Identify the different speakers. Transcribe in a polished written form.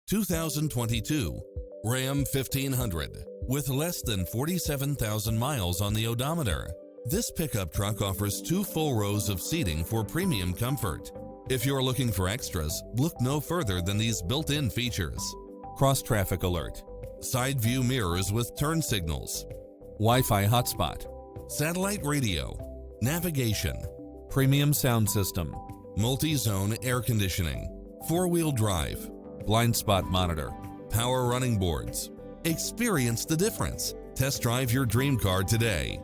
Speaker 1: 2022 Ram 1500 with less than 47,000 miles on the odometer. This pickup truck offers 2 full rows of seating for premium comfort. If you're looking for extras, look no further than these built-in features: cross-traffic alert, side view mirrors with turn signals, Wi-Fi hotspot, satellite radio, navigation, premium sound system, multi-zone air conditioning, 4-wheel drive, blind spot monitor, power running boards. Experience the difference. Test drive your dream car today.